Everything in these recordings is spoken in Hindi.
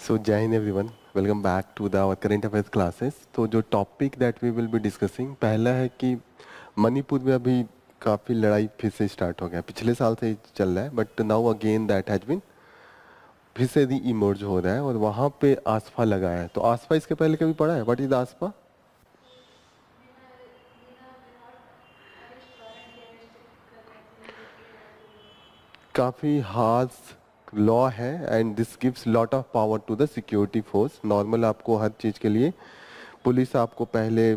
So Jai Hind everyone, welcome back to the our current affairs classes. तो जो topic that we will be discussing पहला है कि मणिपुर में अभी काफ़ी लड़ाई फिर से स्टार्ट हो गया, पिछले साल से ही चल रहा है but now again that has been फिर से री इमर्ज हो रहा है और वहाँ पे आसफा लगाया है. तो आसफा इसके पहले कभी पढ़ा है? What is AFSPA? काफ़ी हार्श लॉ है and this gives lot of power to the security force. Normal आपको हर चीज़ के लिए पुलिस आपको पहले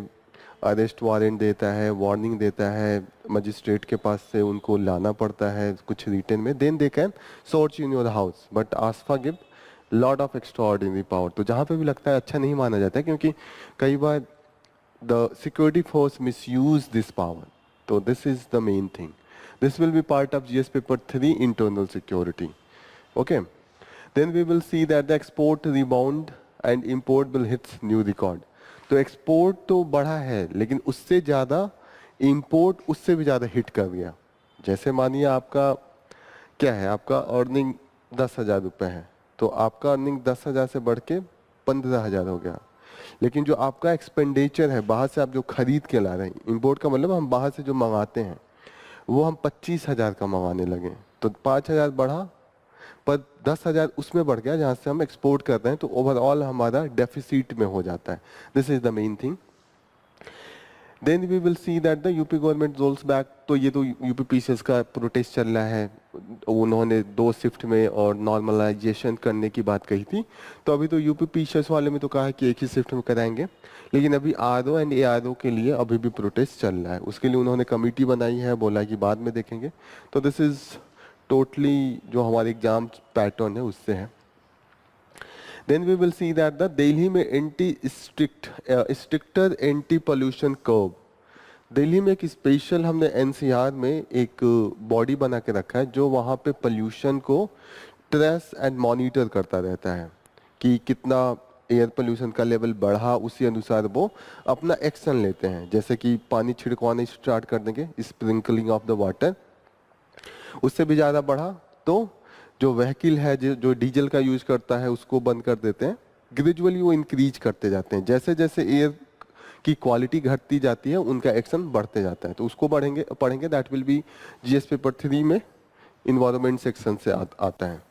अरेस्ट वारंट देता है, वार्निंग देता है, मजिस्ट्रेट के पास से उनको लाना पड़ता है कुछ रिटर्न में, then they can search in your house. But AFSPA give lot of extraordinary power. तो जहाँ पे भी लगता है अच्छा नहीं माना जाता है क्योंकि कई बार the security force misuse this power. तो this is the main thing. This will be part of GS paper 3 internal security. Okay. Then we will see that the export rebound and import will hit new record. तो एक्सपोर्ट तो बढ़ा है लेकिन उससे ज़्यादा इंपोर्ट उससे भी ज़्यादा हिट कर गया. जैसे मानिए आपका क्या है, आपका अर्निंग 10,000 रुपये है तो आपका अर्निंग 10,000 से बढ़ के 15,000 हो गया. लेकिन जो आपका एक्सपेंडिचर है, बाहर से आप जो खरीद के ला रहे हैं, इंपोर्ट का मतलब हम बाहर से जो मंगाते हैं वो हम 25,000 का मंगाने लगे. तो 5,000 बढ़ा पर 10,000 उसमें बढ़ गया जहाँ से हम एक्सपोर्ट कर रहे हैं. तो ओवरऑल हमारा डेफिसिट में हो जाता है. This is the main thing. Then we will see that the UP government rolls back. तो ये तो यूपी पीसीएस का प्रोटेस्ट चल रहा है. उन्होंने 2 शिफ्ट में और नॉर्मलाइजेशन करने की बात कही थी. तो अभी तो यूपी पीसीएस वाले में तो कहा है कि एक ही शिफ्ट में कराएंगे, लेकिन अभी आरओ एंड एआरओ के लिए अभी भी प्रोटेस्ट चल रहा है. उसके लिए उन्होंने कमेटी बनाई है, बोला कि बाद में देखेंगे. तो दिस इज टोटली जो हमारे एग्जाम पैटर्न है उससे है. Then we will see that the Delhi में stricter anti pollution curve. Delhi में एक स्पेशल हमने एनसीआर में एक बॉडी बना के रखा है जो वहाँ पे पोल्यूशन को ट्रेस एंड मॉनिटर करता रहता है कि कितना एयर पोल्यूशन का लेवल बढ़ा, उसी अनुसार वो अपना एक्शन लेते हैं. जैसे कि पानी छिड़कवाना स्टार्ट कर देंगे, स्प्रिंकलिंग ऑफ द वाटर. उससे भी ज़्यादा बढ़ा तो जो व्हीकल है जो डीजल का यूज करता है उसको बंद कर देते हैं. ग्रेजुअली वो इंक्रीज करते जाते हैं. जैसे जैसे एयर की क्वालिटी घटती जाती है उनका एक्शन बढ़ते जाता है. तो उसको पढ़ेंगे. That will be GS paper 3 में इन्वायरमेंट सेक्शन से आता है.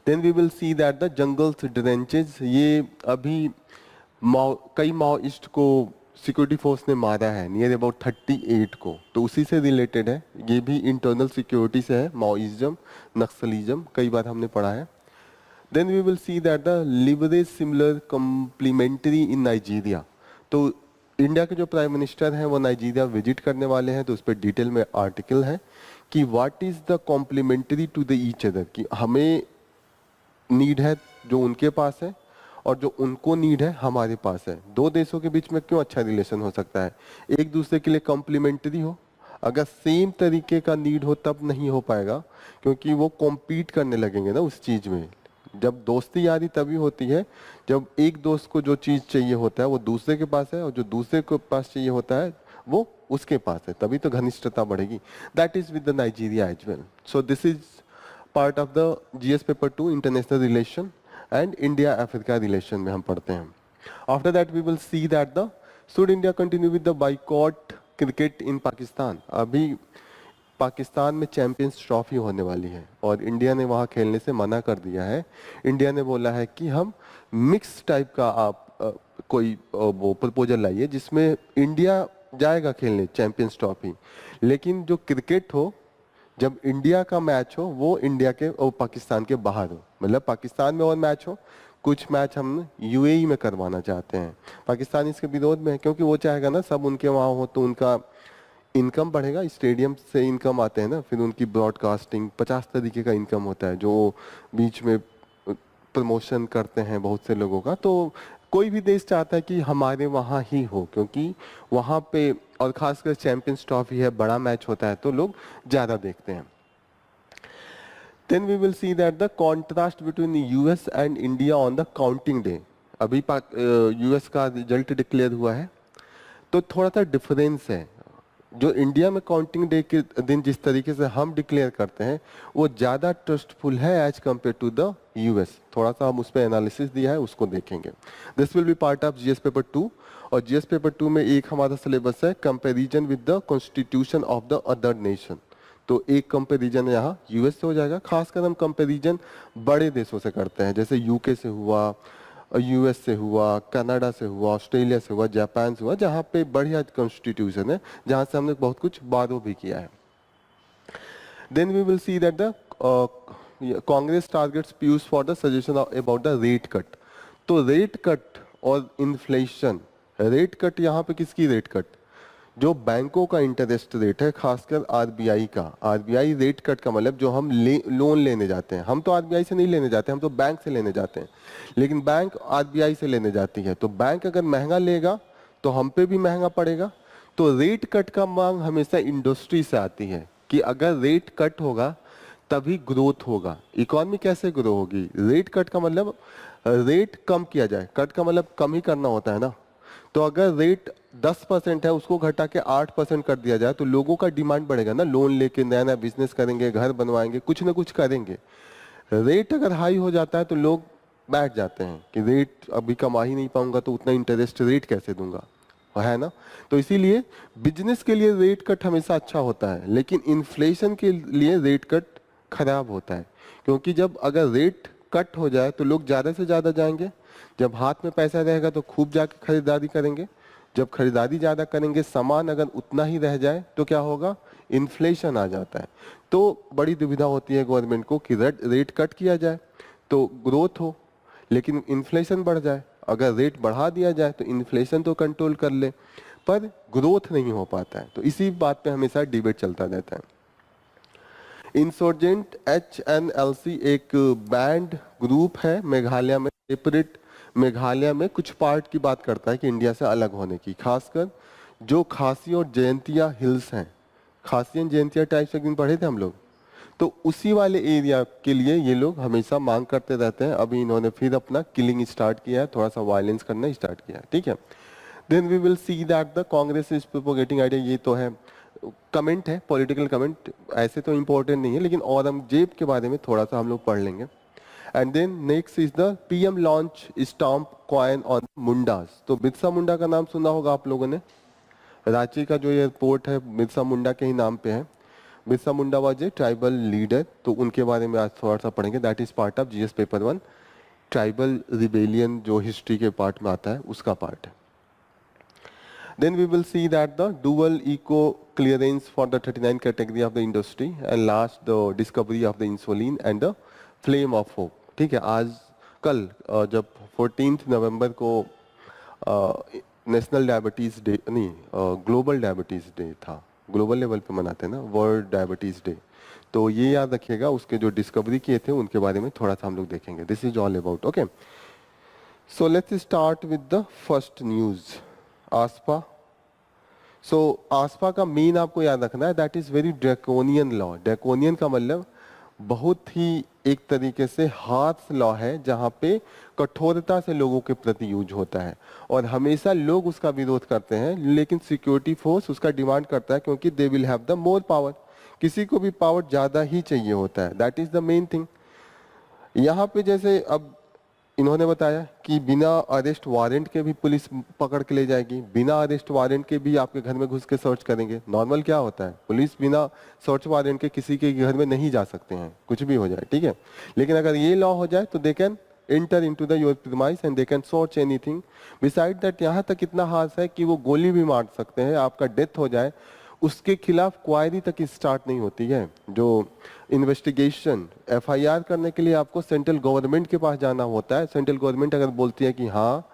Then we will see that the jungles drenches. ये अभी कई माओइस्ट को सिक्योरिटी फोर्स ने मारा है, नियर अबाउट 38 को. तो उसी से रिलेटेड है. ये भी इंटरनल सिक्योरिटी से है. माओइज्म, नक्सलिज्म कई बार हमने पढ़ा है. Then we will see that the leverage similar complementary in Nigeria. तो इंडिया के जो प्राइम मिनिस्टर हैं वो नाइजीरिया विजिट करने वाले हैं. तो उस पर डिटेल में आर्टिकल है कि what is the complementary to the each other. कि हमें नीड है जो उनके पास है और जो उनको नीड है हमारे पास है. दो देशों के बीच में क्यों अच्छा रिलेशन हो सकता है? एक दूसरे के लिए कॉम्प्लीमेंट्री हो. अगर सेम तरीके का नीड हो तब नहीं हो पाएगा क्योंकि वो कॉम्पीट करने लगेंगे ना उस चीज़ में. जब दोस्ती यारी तभी होती है जब एक दोस्त को जो चीज़ चाहिए होता है वो दूसरे के पास है और जो दूसरे के पास चाहिए होता है वो उसके पास है, तभी तो घनिष्ठता बढ़ेगी. That is with the Nigeria as well. So this is part of the GS paper 2 international relation and India Africa relation में हम पढ़ते हैं. After that we will see that the should India continue with the boycott cricket in Pakistan. अभी पाकिस्तान में चैंपियंस ट्रॉफी होने वाली है और इंडिया ने वहाँ खेलने से मना कर दिया है. इंडिया ने बोला है कि हम मिक्स टाइप का आप कोई वो प्रपोजल लाइए जिसमें इंडिया जाएगा खेलने चैंपियंस ट्रॉफी, लेकिन जो क्रिकेट हो जब इंडिया का मैच हो वो इंडिया के और पाकिस्तान के बाहर हो. मतलब पाकिस्तान में और मैच हो, कुछ मैच हम यूएई में करवाना चाहते हैं. पाकिस्तान इसके विरोध में है क्योंकि वो चाहेगा ना सब उनके वहाँ हो तो उनका इनकम बढ़ेगा. स्टेडियम से इनकम आते हैं ना, फिर उनकी ब्रॉडकास्टिंग 50 तरीके का इनकम होता है जो बीच में प्रमोशन करते हैं बहुत से लोगों का. तो कोई भी देश चाहता है कि हमारे वहाँ ही हो क्योंकि वहाँ पे और खासकर चैंपियंस ट्रॉफी है, बड़ा मैच होता है तो लोग ज़्यादा देखते हैं. Then we will see that the contrast between US and India on the counting day. अभी यूएस का रिजल्ट डिक्लेयर हुआ है तो थोड़ा सा डिफरेंस है. जो इंडिया में काउंटिंग डे के दिन जिस तरीके से हम डिक्लेयर करते हैं वो ज़्यादा ट्रस्टफुल है as compare to the US. थोड़ा सा हम उस पर एनालिसिस दिया है, उसको देखेंगे। This will B part of GS paper 2। और जीएस पेपर 2 में एक हमारा सिलेबस है comparison with the constitution of the other nation. तो एक कंपेरिजन यहाँ यूएस से हो जाएगा। खासकर हम कंपेरिजन बड़े देशों से करते हैं, जैसे यूके से हुआ, यूएस से हुआ, कनाडा से हुआ, ऑस्ट्रेलिया से हुआ, जापान से हुआ, जहाँ पे बढ़िया कॉन्स्टिट्यूशन है, जहाँ से हमने बहुत कुछ बारो भी किया है। Then we will see that the Congress targets Piyush for the suggestion about the rate cut. तो रेट कट और इन्फ्लेशन, रेट कट यहाँ पे किसकी रेट कट? जो बैंकों का इंटरेस्ट रेट है, खासकर आरबीआई का। आरबीआई रेट कट का मतलब जो हम लोन लेने जाते हैं, हम तो आरबीआई से नहीं लेने जाते, हम तो बैंक से लेने जाते हैं, लेकिन बैंक आरबीआई से लेने जाती है। तो बैंक अगर महंगा लेगा तो हम पे भी महंगा पड़ेगा। तो रेट कट का मांग हमेशा इंडस्ट्री से आती है कि अगर रेट कट होगा तभी ग्रोथ होगा। इकोनॉमी कैसे ग्रो होगी? रेट कट का मतलब रेट कम किया जाए, कट का मतलब कम ही करना होता है ना। तो अगर रेट 10% है उसको घटा के 8% कर दिया जाए तो लोगों का डिमांड बढ़ेगा ना, लोन लेके नया नया बिजनेस करेंगे, घर बनवाएंगे, कुछ ना कुछ करेंगे। रेट अगर हाई हो जाता है तो लोग बैठ जाते हैं कि रेट अभी कमा ही नहीं पाऊंगा तो उतना इंटरेस्ट रेट कैसे दूंगा, है ना। तो इसीलिए बिजनेस के लिए रेट कट हमेशा अच्छा होता है, लेकिन इन्फ्लेशन के लिए रेट कट खराब होता है। क्योंकि जब अगर रेट कट हो जाए तो लोग ज़्यादा से ज़्यादा जाएंगे, जब हाथ में पैसा रहेगा तो खूब जाके खरीदारी करेंगे, जब खरीदारी ज़्यादा करेंगे, सामान अगर उतना ही रह जाए तो क्या होगा? इन्फ्लेशन आ जाता है। तो बड़ी दुविधा होती है गवर्नमेंट को कि रेट कट किया जाए तो ग्रोथ हो, लेकिन इन्फ्लेशन बढ़ जाए। अगर रेट बढ़ा दिया जाए तो इन्फ्लेशन तो कंट्रोल कर ले, पर ग्रोथ नहीं हो पाता है। तो इसी बात पे हमेशा डिबेट चलता रहता है। इंसर्जेंट HNLC एक बैंड ग्रुप है मेघालय में, सेपरेट मेघालय में कुछ पार्ट की बात करता है कि इंडिया से अलग होने की। खासकर जो खासी और जयंतिया हिल्स हैं, खासी एंड जयंतिया टाइप्स एक दिन पढ़े थे हम लोग, तो उसी वाले एरिया के लिए ये लोग हमेशा मांग करते रहते हैं। अभी इन्होंने फिर अपना किलिंग स्टार्ट किया है, थोड़ा सा वायलेंस करना स्टार्ट किया है, ठीक है। Then we will see that the Congress is propagating idea. ये तो है कमेंट है, पॉलिटिकल कमेंट, ऐसे तो इंपॉर्टेंट नहीं है, लेकिन औरंगजेब के बारे में थोड़ा सा हम लोग पढ़ लेंगे। And then next is the PM launch stamp coin on Mundas. तो बिरसा मुंडा का नाम सुना होगा आप लोगों ने। रांची का जो एयरपोर्ट है बिरसा मुंडा के ही नाम पे है। Birsa Munda was a tribal leader, तो उनके बारे में आज थोड़ा सा पढ़ेंगे। That is part of GS paper 1। Tribal rebellion जो हिस्ट्री के पार्ट में आता है उसका पार्ट है। Then we will see that the dual eco clearance for the 39 category of the industry, and last the discovery of the insulin and the flame of hope। ठीक है, आज कल जब 14 नवंबर को नेशनल डायबिटीज डे नहीं ग्लोबल डायबिटीज डे था, ग्लोबल लेवल पे मनाते हैं ना वर्ल्ड डायबिटीज डे, तो ये याद रखिएगा। उसके जो डिस्कवरी किए थे उनके बारे में थोड़ा सा हम लोग देखेंगे। This is all about, okay. So let's start with the first news. आसपा। सो आसपा का मीन आपको याद रखना है, that is very draconian law. Draconian का मतलब बहुत ही एक तरीके से हार्श लॉ है, जहाँ पे कठोरता से लोगों के प्रति यूज होता है और हमेशा लोग उसका विरोध करते हैं, लेकिन सिक्योरिटी फोर्स उसका डिमांड करता है क्योंकि they will have the more power. किसी को भी पावर ज्यादा ही चाहिए होता है, that is the main thing. यहाँ पे जैसे अब इन्होंने बताया कि बिना अरेस्ट वारंट के भी पुलिस पकड़ के ले जाएगी, बिना अरेस्ट वारंट के भी आपके घर में घुस के सर्च करेंगे। नॉर्मल क्या होता है, पुलिस बिना सर्च वारंट के किसी के घर में नहीं जा सकते हैं, कुछ भी हो जाए, ठीक है। लेकिन अगर ये लॉ हो जाए तो they can enter into the your premise and they can search anything. Beside that यहाँ तक इतना हाथ है कि वो गोली भी मार सकते हैं, आपका डेथ हो जाए उसके खिलाफ क्वायरी तक स्टार्ट नहीं होती है। जो इन्वेस्टिगेशन एफआईआर करने के लिए आपको सेंट्रल गवर्नमेंट के पास जाना होता है। सेंट्रल गवर्नमेंट अगर बोलती है कि हाँ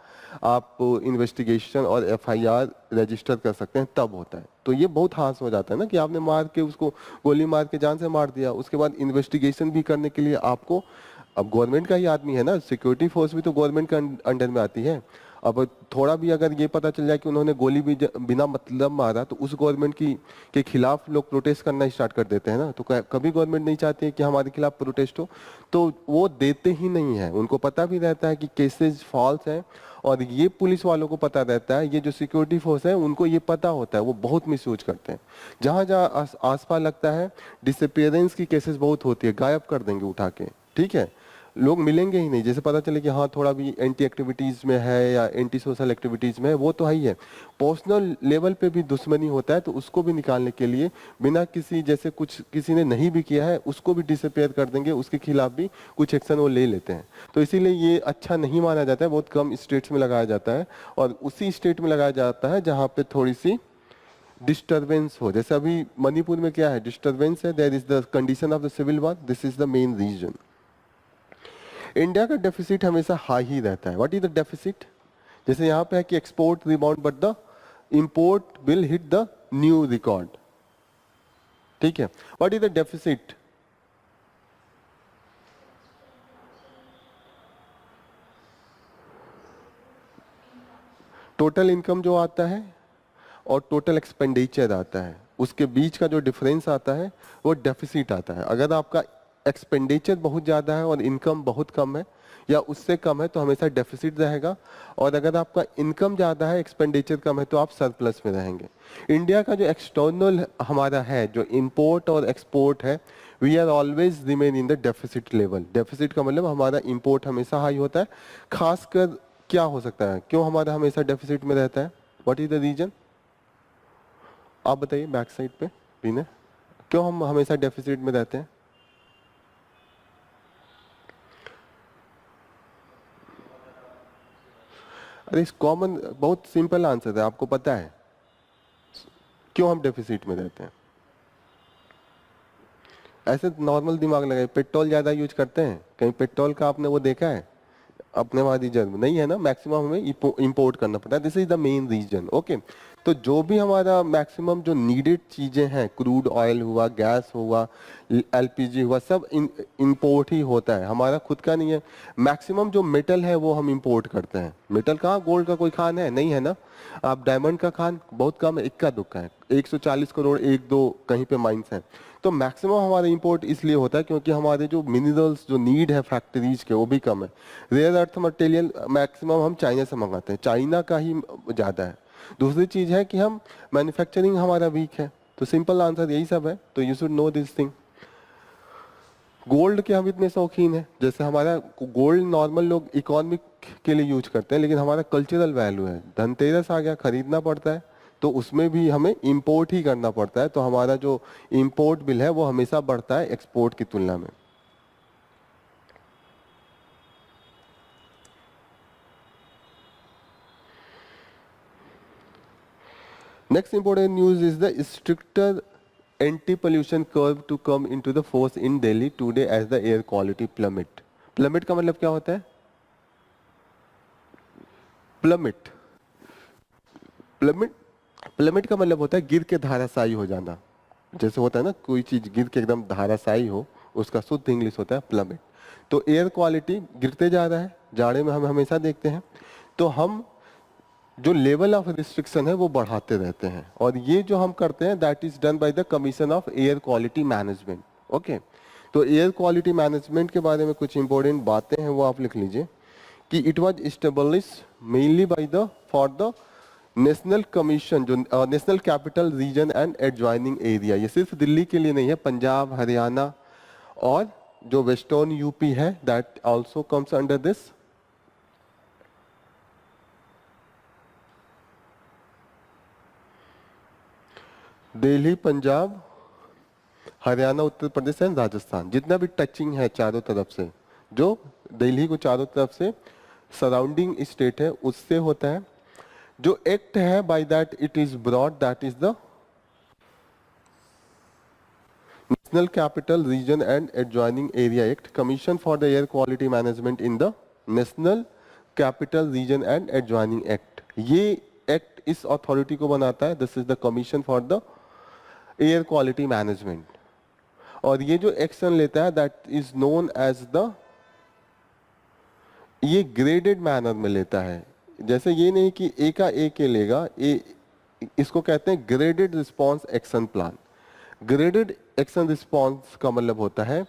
आप इन्वेस्टिगेशन और एफआईआर रजिस्टर कर सकते हैं तब होता है। तो ये बहुत हास हो जाता है ना कि आपने मार के उसको गोली मार के जान से मार दिया, उसके बाद इन्वेस्टिगेशन भी करने के लिए आपको, अब गवर्नमेंट का ही आदमी है ना, सिक्योरिटी फोर्स भी तो गवर्नमेंट के अंडर में आती है। अब थोड़ा भी अगर ये पता चल जाए कि उन्होंने गोली भी बिना मतलब मारा तो उस गवर्नमेंट की के खिलाफ लोग प्रोटेस्ट करना स्टार्ट कर देते हैं ना। तो कभी गवर्नमेंट नहीं चाहती है कि हमारे खिलाफ प्रोटेस्ट हो, तो वो देते ही नहीं है। उनको पता भी रहता है कि केसेस फॉल्स हैं और ये पुलिस वालों को पता रहता है, ये जो सिक्योरिटी फोर्स है उनको ये पता होता है, वो बहुत मिसयूज करते हैं। जहां जहां आसपास लगता है डिसअपियरेंस की केसेस बहुत होती है, गायब कर देंगे उठा के, ठीक है, लोग मिलेंगे ही नहीं। जैसे पता चले कि हाँ थोड़ा भी एंटी एक्टिविटीज में है या एंटी सोशल एक्टिविटीज में है, वो तो है ही है। पर्सनल लेवल पे भी दुश्मनी होता है, तो उसको भी निकालने के लिए बिना किसी, जैसे कुछ किसी ने नहीं भी किया है उसको भी डिसअपियर कर देंगे, उसके खिलाफ भी कुछ एक्शन वो ले लेते हैं। तो इसीलिए ये अच्छा नहीं माना जाता है, बहुत कम स्टेट्स में लगाया जाता है, और उसी स्टेट में लगाया जाता है जहाँ पे थोड़ी सी डिस्टर्बेंस हो। जैसे अभी मणिपुर में क्या है, डिस्टर्बेंस है, there is the condition of the civil war, this is the main reason. India का डेफिसिट हमेशा हाई ही रहता है। What is the deficit? जैसे यहाँ पे है कि export rebound but the import will hit the new record, ठीक है। What is the deficit? Total income जो आता है और टोटल एक्सपेंडिचर आता है, उसके बीच का जो डिफरेंस आता है वो डेफिसिट आता है। अगर आपका एक्सपेंडिचर बहुत ज़्यादा है और इनकम बहुत कम है या उससे कम है तो हमेशा डेफिसिट रहेगा, और अगर आपका इनकम ज़्यादा है एक्सपेंडिचर कम है तो आप सरप्लस में रहेंगे। इंडिया का जो एक्सटर्नल हमारा है, जो इंपोर्ट और एक्सपोर्ट है, we are always remain in the deficit level. Deficit का मतलब हमारा इंपोर्ट हमेशा हाई होता है। खासकर क्या हो सकता है, क्यों हमारा हमेशा डेफिसिट में रहता है? What is the reason? आप बताइए बैक साइड पे पीने, क्यों हम हमेशा डेफिसिट में रहते हैं? अरे इस कॉमन बहुत सिंपल आंसर है, आपको पता है क्यों हम डेफिसिट में रहते हैं? ऐसे नॉर्मल दिमाग लगाए, पेट्रोल ज्यादा यूज करते हैं, कहीं पेट्रोल का आपने वो देखा है अपने वहां रिजर्व नहीं है ना, मैक्सिमम हमें इंपोर्ट करना पड़ता है, this is the main reason. Okay, तो जो भी हमारा मैक्सिमम जो नीडेड चीजें हैं, क्रूड ऑयल हुआ, गैस हुआ, एलपीजी हुआ, सब इंपोर्ट ही होता है, हमारा खुद का नहीं है। मैक्सिमम जो मेटल है वो हम इंपोर्ट करते हैं। मेटल कहाँ, गोल्ड का कोई खान है नहीं है ना, आप डायमंड का खान बहुत कम है, इक्का दुक्का है, 140 करोड़ एक दो कहीं पे माइंस हैं। तो मैक्सिमम हमारा इंपोर्ट इसलिए होता है क्योंकि हमारे जो मिनरल्स जो नीड है फैक्ट्रीज के वो भी कम है। रेयर अर्थ मटेरियल मैक्सिमम हम चाइना से मंगाते हैं, चाइना का ही ज़्यादा है। दूसरी चीज़ है कि हम मैन्युफैक्चरिंग हमारा वीक है। तो सिंपल आंसर यही सब है, तो you should know this thing. Gold के हम इतने शौकीन हैं, जैसे हमारा गोल्ड नॉर्मल लोग इकोनॉमिक के लिए यूज करते हैं, लेकिन हमारा कल्चरल वैल्यू है। धनतेरस आ गया, खरीदना पड़ता है, तो उसमें भी हमें इंपोर्ट ही करना पड़ता है, तो हमारा जो इंपोर्ट बिल है वो हमेशा बढ़ता है एक्सपोर्ट की तुलना में। Next important news is the stricter anti-pollution curve to come into the force in Delhi today as the air quality plummet. Plummet का मतलब क्या होता है? Plummet. Plummet प्लमेट का मतलब होता है गिर के धाराशायी हो जाना। जैसे होता है ना, कोई चीज गिर के एकदम धाराशायी हो, उसका शुद्ध इंग्लिश होता है प्लमेट। तो एयर क्वालिटी गिरते जा रहा है, जाड़े में हम हमेशा देखते हैं, तो हम जो लेवल ऑफ रिस्ट्रिक्शन है वो बढ़ाते रहते हैं, और ये जो हम करते हैं that is done by the commission of air quality management. Okay, तो एयर क्वालिटी मैनेजमेंट के बारे में कुछ इंपॉर्टेंट बातें हैं वो आप लिख लीजिए कि it was establish mainly by the for the national commission, जो national capital region and adjoining area. ये सिर्फ दिल्ली के लिए नहीं है, पंजाब, हरियाणा और जो वेस्टर्न यूपी है that also comes under this. Delhi, Punjab, Haryana, Uttar Pradesh and Rajasthan, जितना भी टचिंग है चारों तरफ से, जो दिल्ली को चारों तरफ से सराउंडिंग स्टेट है उससे होता है। जो एक्ट है by that it is broad, that is the national capital region and adjoining area act, commission for the air quality management in the national capital region and adjoining act. ये एक्ट इस अथॉरिटी को बनाता है, this is the commission for the air quality management. और ये जो एक्शन लेता है that is known as the, ये ग्रेडेड मैनर में लेता है। जैसे ये नहीं कि ए का ए के लेगा, इसको कहते हैं graded response action plan. Graded action response का मतलब होता है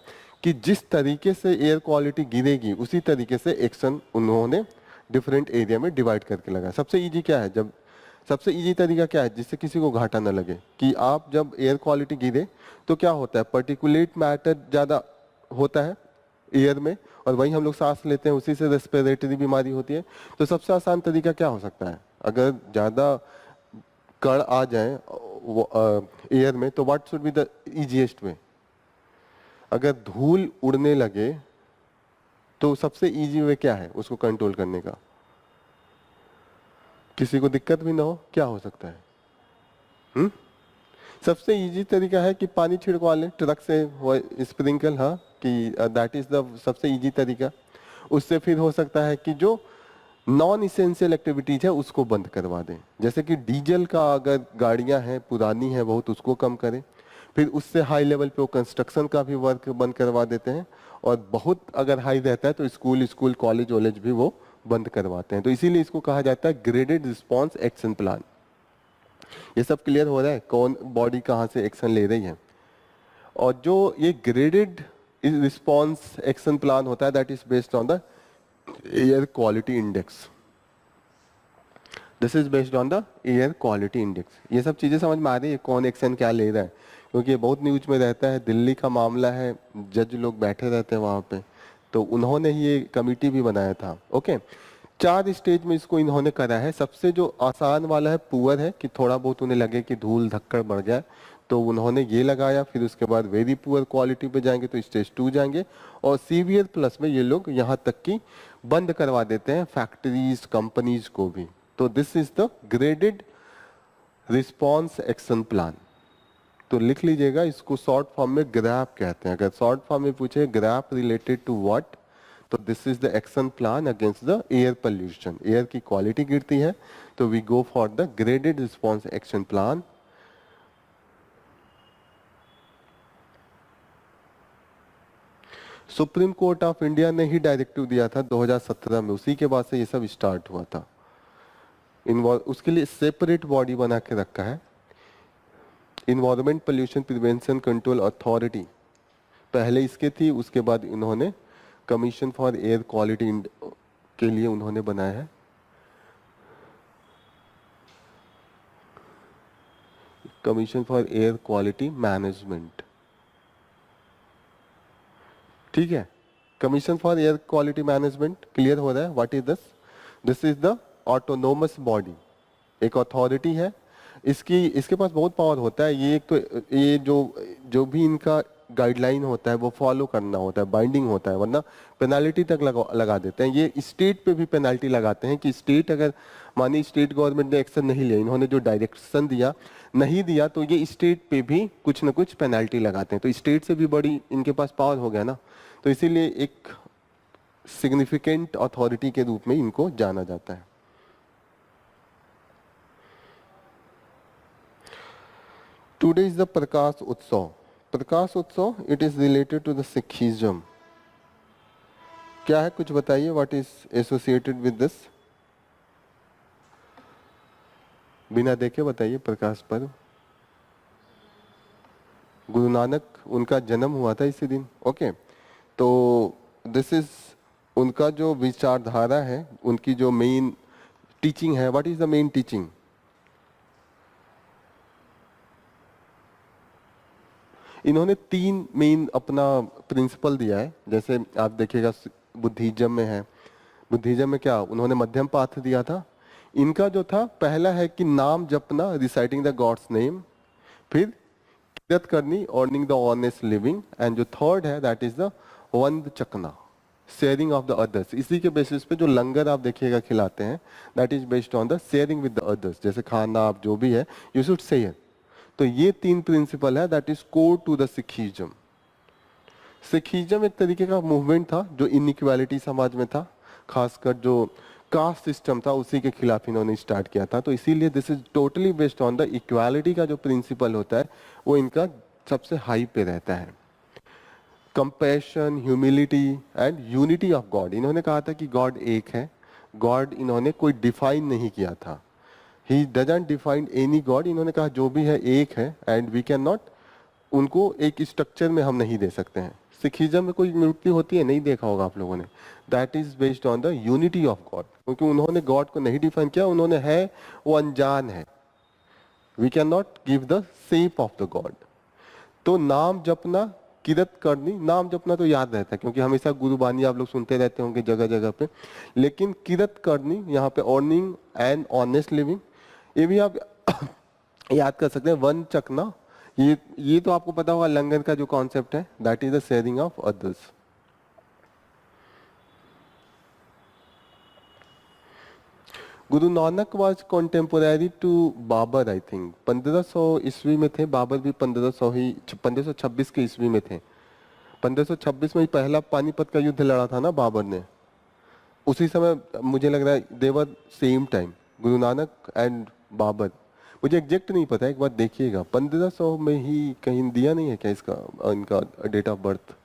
कि जिस तरीके से एयर क्वालिटी गिरेगी उसी तरीके से एक्शन उन्होंने डिफरेंट एरिया में डिवाइड करके लगाया। सबसे इजी क्या है, जब सबसे इजी तरीका क्या है जिससे किसी को घाटा ना लगे, कि आप जब एयर क्वालिटी गिरे तो क्या होता है, पर्टिकुलेट मैटर ज़्यादा होता है एयर में और वही हम लोग सांस लेते हैं, उसी से रेस्पिरेटरी बीमारी होती है। तो सबसे आसान तरीका क्या हो सकता है, अगर ज़्यादा कण आ जाए एयर में, तो what should be the easiest way. अगर धूल उड़ने लगे तो सबसे इजी वे क्या है उसको कंट्रोल करने का, किसी को दिक्कत भी ना हो, क्या हो सकता है? सबसे इजी तरीका है कि पानी छिड़कवा लें ट्रक से, स्प्रिंकल, हाँ, कि दैट इज द सबसे इजी तरीका। उससे फिर हो सकता है कि जो नॉन इसेंशियल एक्टिविटीज है उसको बंद करवा दें, जैसे कि डीजल का अगर गाड़ियां हैं पुरानी है बहुत, उसको कम करें। फिर उससे हाई लेवल पे वो कंस्ट्रक्शन का भी वर्क बंद करवा देते हैं, और बहुत अगर हाई रहता है तो स्कूल कॉलेज वॉलेज भी वो बंद करवाते हैं। तो इसीलिए इसको कहा जाता है ग्रेडेड रिस्पॉन्स एक्शन प्लान। ये सब क्लियर हो रहा है कौन बॉडी कहाँ से एक्शन ले रही है। और जो ये ग्रेडेड रिस्पॉन्स एक्शन प्लान होता है that is based on the air quality index. This is based on the air quality index. ये सब चीजें समझ में आ रही है कौन एक्शन क्या ले रहा है, क्योंकि ये बहुत न्यूज में रहता है। दिल्ली का मामला है, जज लोग बैठे रहते हैं वहां पे, तो उन्होंने ही ये कमिटी भी बनाया था। ओके, 4 स्टेज में इसको इन्होंने करा है। सबसे जो आसान वाला है पुअर है, कि थोड़ा बहुत उन्हें लगे कि धूल धक्कड़ बढ़ जाए तो उन्होंने ये लगाया। फिर उसके बाद वेरी पुअर क्वालिटी पे जाएंगे तो स्टेज 2 जाएंगे, और सीवियर प्लस में ये लोग यहाँ तक कि बंद करवा देते हैं फैक्ट्रीज कंपनीज को भी। तो this is the graded response action plan. तो लिख लीजिएगा, इसको शॉर्ट फॉर्म में ग्रैप कहते हैं। अगर शॉर्ट फॉर्म में पूछे ग्रैप रिलेटेड टू व्हाट, तो this is the action plan against the air pollution. Air की क्वालिटी गिरती है तो we go for the graded response action plan. Supreme Court of India ने ही डायरेक्टिव दिया था 2017 में, उसी के बाद से ये सब स्टार्ट हुआ था। उसके लिए सेपरेट बॉडी बना के रखा है, environment pollution prevention control authority. पहले इसके थी, उसके बाद इन्होंने कमीशन फॉर एयर क्वालिटी के लिए उन्होंने बनाया है। Commission for air quality management, ठीक है। Commission for air quality management clear हो रहा है what is this? This is the autonomous body, एक अथॉरिटी है। इसके पास बहुत पावर होता है। ये एक तो ये जो भी इनका गाइडलाइन होता है वो फॉलो करना होता है, बाइंडिंग होता है, वरना पेनाल्टी तक लगा देते हैं। ये स्टेट पे भी पेनाल्टी लगाते हैं कि स्टेट अगर मानिए स्टेट गवर्नमेंट ने एक्शन नहीं लिया, इन्होंने जो डायरेक्शन दिया नहीं दिया, तो ये स्टेट पे भी कुछ ना कुछ पेनाल्टी लगाते हैं। तो स्टेट से भी बड़ी इनके पास पावर हो गया ना, तो इसीलिए एक सिग्निफिकेंट अथॉरिटी के रूप में इनको जाना जाता है। Today is the Prakash Utsav. Prakash Utsav it is related to the Sikhism. क्या है कुछ बताइए, what is associated with this? बिना देखे बताइए। प्रकाश पर्व, गुरु नानक उनका जन्म हुआ था इसी दिन। ओके, तो दिस इज उनका जो विचारधारा है, उनकी जो मेन टीचिंग है। What is the main teaching? इन्होंने 3 मेन अपना प्रिंसिपल दिया है। जैसे आप देखिएगा बुद्धिज्म में है, बुद्धिज्म में क्या उन्होंने मध्यम पाथ दिया था। इनका जो था पहला है कि नाम जपना, रिसाइटिंग द गॉड्स नेम, फिर किरत करनी, earning the honest living, and जो थर्ड है दैट इज द वंद चकना, शेयरिंग ऑफ द अदर्स। इसी के बेसिस पे जो लंगर आप देखिएगा खिलाते हैं, that is based on the sharing with the others. जैसे खाना आप जो भी है यू शुड शेयर। तो ये 3 प्रिंसिपल है that is core to the Sikhism. Sikhism एक तरीके का मूवमेंट था जो इनइक्वालिटी समाज में था, खासकर जो कास्ट सिस्टम था उसी के खिलाफ इन्होंने स्टार्ट किया था। तो इसीलिए this is totally based on the equality का जो प्रिंसिपल होता है वो इनका सबसे हाई पे रहता है। Compassion, humility and unity of God. इन्होंने कहा था कि गॉड एक है। गॉड इन्होंने कोई डिफाइन नहीं किया था, he doesn't define any God. इन्होंने कहा जो भी है एक है, एंड वी कैन नॉट उनको एक स्ट्रक्चर में हम नहीं दे सकते हैं। सिखिज्म में कोई मूर्ति होती है, नहीं देखा होगा आप लोगों ने, that is based on the unity of God, क्योंकि उन्होंने गॉड को नहीं डिफाइन किया, उन्होंने है वो अनजान है, we can not give the shape of the god. तो नाम जपना, किरत करनी, नाम जपना तो याद रहता है क्योंकि हमेशा गुरुबानी आप लोग सुनते रहते होंगे जगह जगह पे, लेकिन किरत करनी यहाँ पे अर्निंग एंड ऑनेस्ट लिविंग, ये भी आप याद कर सकते हैं। वन चकना, ये तो आपको पता होगा लंगर का जो कॉन्सेप्ट है, that is the sharing of others. Guru Nanak was contemporary to Babur, I think 1500 ईस्वी में थे, बाबर भी 1526 के ईस्वी में थे। 1526 में ही पहला पानीपत का युद्ध लड़ा था ना बाबर ने, उसी समय मुझे लग रहा है दे वर same time, Guru Nanak and Babar. मुझे एग्जैक्ट नहीं पता, एक बार देखिएगा 1500 में ही कहीं दिया नहीं है क्या इसका, इनका डेट ऑफ बर्थ?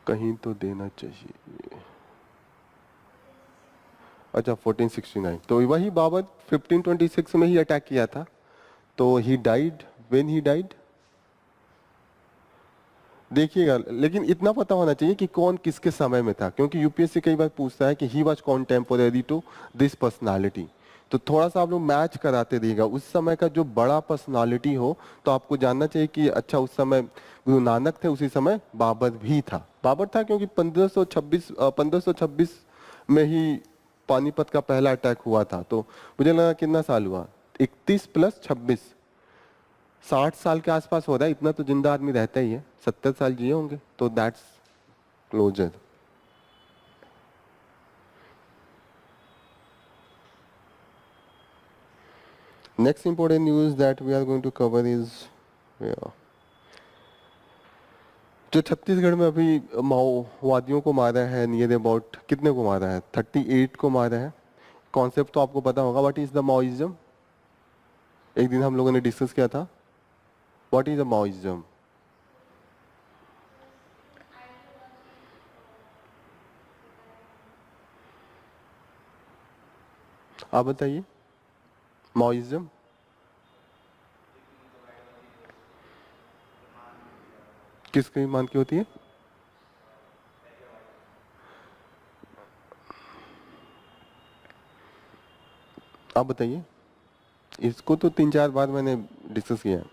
कहीं तो देना चाहिए। अच्छा 1469, तो वही बाबर 1526 में ही अटैक किया था। तो he died, when he died देखिएगा, लेकिन इतना पता होना चाहिए कि कौन किसके समय में था, क्योंकि यूपीएससी कई बार पूछता है कि he was contemporary to this personality, तो थोड़ा सा आप लोग मैच कराते रहिएगा। उस समय का जो बड़ा पर्सनालिटी हो तो आपको जानना चाहिए कि अच्छा उस समय गुरु नानक थे, उसी समय बाबर भी था। बाबर था क्योंकि 1526 में ही पानीपत का पहला अटैक हुआ था। तो मुझे लगा कितना साल हुआ, 31 + 26, 60 साल के आसपास हो रहा है। इतना तो जिंदा आदमी रहता ही है, 70 साल जिए होंगे, तो that's closure. Next important news that we are going to cover is जो छत्तीसगढ़ में अभी माओवादियों को मारा है, नियर अबाउट कितने को मारा है, 38 को मारा है। कॉन्सेप्ट तो आपको पता होगा, व्हाट इज द माओइज्म, एक दिन हम लोगों ने डिस्कस किया था। What is the Maoism? आप बताइए, माओइज्म किसके मान की होती है? आप बताइए, इसको तो 3-4 बार मैंने डिस्कस किया है।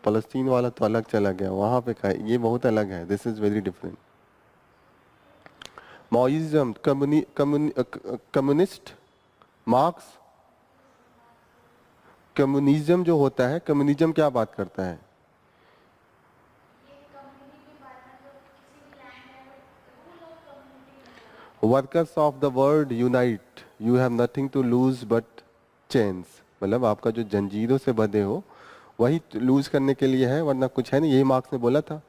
फलस्तीन वाला तो अलग चला गया, वहां पे का ये बहुत अलग है, this is very different. Maoism, communist, Marx, communism जो होता है, कम्युनिज्म क्या बात करता है? Workers of the world unite, you have nothing to lose but chains, मतलब आपका जो जंजीरों से बंधे हो वही लूज करने के लिए है, वरना कुछ है नहीं। यही मार्क्स ने बोला था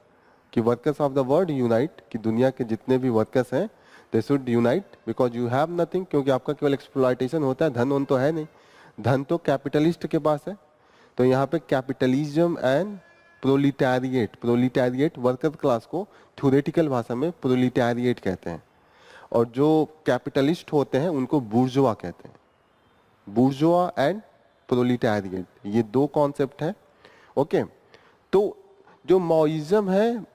कि workers of the world unite, कि दुनिया के जितने भी वर्कर्स हैं they should unite because you have nothing, क्योंकि आपका केवल एक्सप्लॉयटेशन होता है, धन उन तो है नहीं, धन तो कैपिटलिस्ट के पास है। तो यहाँ पे कैपिटलिज्म एंड प्रोलिटैरिएट, प्रोलिटैरिएट वर्कर क्लास को थ्योरेटिकल भाषा में प्रोलिटैरिएट कहते हैं, और जो कैपिटलिस्ट होते हैं उनको बुर्जुआ कहते हैं। बुर्जुआ एंड प्रोलिटैरिएट, ये दो कॉन्सेप्ट हैं। ओके, तो जो माओइज्म है,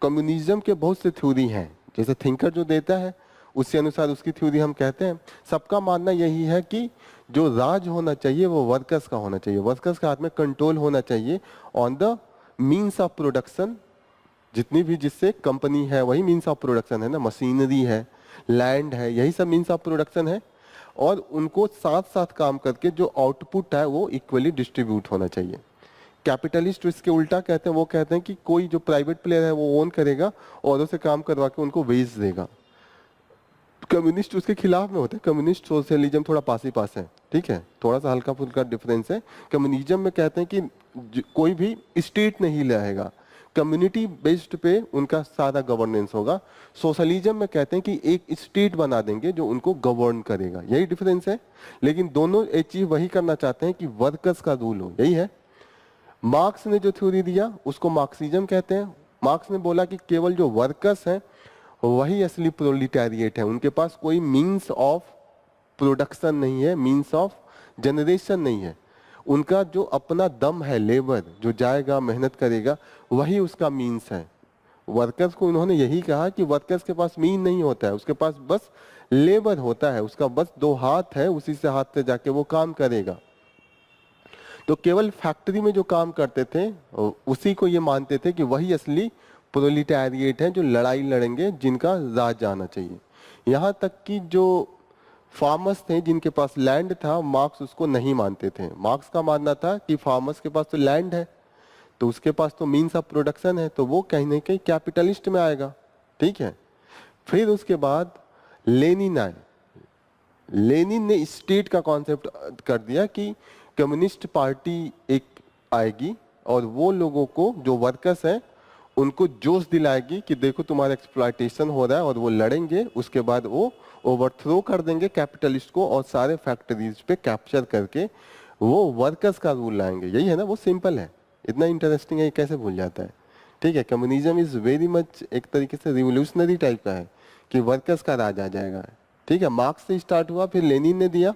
कम्युनिज्म के बहुत से थ्योरी हैं, जैसे थिंकर जो देता है उसके अनुसार उसकी थ्योरी हम कहते हैं। सबका मानना यही है कि जो राज होना चाहिए वो वर्कर्स का होना चाहिए, वर्कर्स के हाथ में कंट्रोल होना चाहिए on the means of production. जितनी भी जिससे कंपनी है वही मीन्स ऑफ प्रोडक्शन है ना, मशीनरी है, लैंड है, यही सब मीन्स ऑफ प्रोडक्शन है। और उनको साथ साथ काम करके जो आउटपुट है वो इक्वली डिस्ट्रीब्यूट होना चाहिए। कैपिटलिस्ट इसके उल्टा कहते हैं, वो कहते हैं कि कोई जो प्राइवेट प्लेयर है वो ओन करेगा और उसे काम करवा के उनको वेच देगा। कम्युनिस्ट उसके खिलाफ में होते हैं। कम्युनिस्ट सोशलिज्म थोड़ा पास ही पास है, ठीक है, थोड़ा सा हल्का फुल्का डिफरेंस है। कम्युनिज्म में कहते हैं कि कोई भी स्टेट नहीं रहेगा, कम्युनिटी बेस्ड पे उनका सारा गवर्नेंस होगा। सोशलिज्म में कहते हैं कि एक स्टेट बना देंगे जो उनको गवर्न करेगा, यही डिफरेंस है। लेकिन दोनों अचीव वही करना चाहते हैं कि वर्कर्स का रूल हो, यही है। मार्क्स ने जो थ्योरी दिया उसको मार्क्सिज्म कहते हैं, मार्क्स ने बोला कि केवल जो वर्कर्स हैं वही असली प्रोलिटारिएट है, उनके पास कोई मीन्स ऑफ प्रोडक्शन नहीं है, मीन्स ऑफ जनरेशन नहीं है, उनका जो अपना दम है, लेबर जो जाएगा मेहनत करेगा वही उसका मीन्स है। वर्कर्स को उन्होंने यही कहा कि वर्कर्स के पास मीन नहीं होता है, उसके पास बस लेबर होता है, उसका बस 2 हाथ है, उसी से हाथ से जाके वो काम करेगा। तो केवल फैक्ट्री में जो काम करते थे उसी को ये मानते थे कि वही असली प्रोलिटारिएट है जो लड़ाई लड़ेंगे, जिनका राज जाना चाहिए। यहाँ तक कि जो फार्मर्स थे जिनके पास लैंड था, मार्क्स उसको नहीं मानते थे। मार्क्स का मानना था कि फार्मर्स के पास तो लैंड है, तो उसके पास तो मीन्स ऑफ प्रोडक्शन है, तो वो कहीं ना कहीं कैपिटलिस्ट में आएगा। ठीक है। फिर उसके बाद लेनिन आए। लेनिन ने स्टेट का कॉन्सेप्ट कर दिया कि कम्युनिस्ट पार्टी एक आएगी और वो लोगों को, जो वर्कर्स हैं, उनको जोश दिलाएगी कि देखो तुम्हारा एक्सप्लॉयटेशन हो रहा है, और वो लड़ेंगे। उसके बाद वो ओवरथ्रो कर देंगे कैपिटलिस्ट को और सारे फैक्ट्रीज पे कैप्चर करके वो वर्कर्स का रूल लाएंगे। यही है ना, वो सिंपल है। इतना इंटरेस्टिंग है, ये कैसे भूल जाता है। ठीक है, कम्युनिज्म इज वेरी मच एक तरीके से रिवोल्यूशनरी टाइप का है कि वर्कर्स का राज आ जाएगा। ठीक है, मार्क्स से स्टार्ट हुआ, फिर लेनिन ने दिया।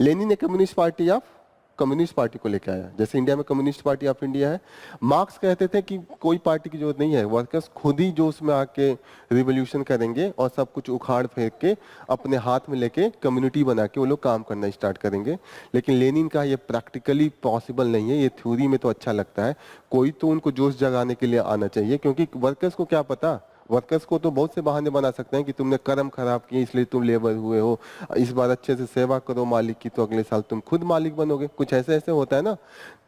लेनिन ने कम्युनिस्ट पार्टी को लेकर आया। जैसे इंडिया में कम्युनिस्ट पार्टी ऑफ इंडिया है, मार्क्स कहते थे कि कोई पार्टी की जरूरत नहीं है, वर्कर्स खुद ही जो उसमें आके रिवोल्यूशन करेंगे और सब कुछ उखाड़ फेंक के अपने हाथ में लेके कम्युनिटी बना के वो लोग काम करना स्टार्ट करेंगे। लेकिन लेनिन का ये प्रैक्टिकली पॉसिबल नहीं है। ये थ्योरी में तो अच्छा लगता है, कोई तो उनको जोश जगाने के लिए आना चाहिए, क्योंकि वर्कर्स को क्या पता। वर्कर्स को तो बहुत से बहाने बना सकते हैं कि तुमने कर्म खराब किए इसलिए तुम लेबर हुए हो, इस बार अच्छे से सेवा करो मालिक की, तो अगले साल तुम खुद मालिक बनोगे। कुछ ऐसे ऐसे होता है ना।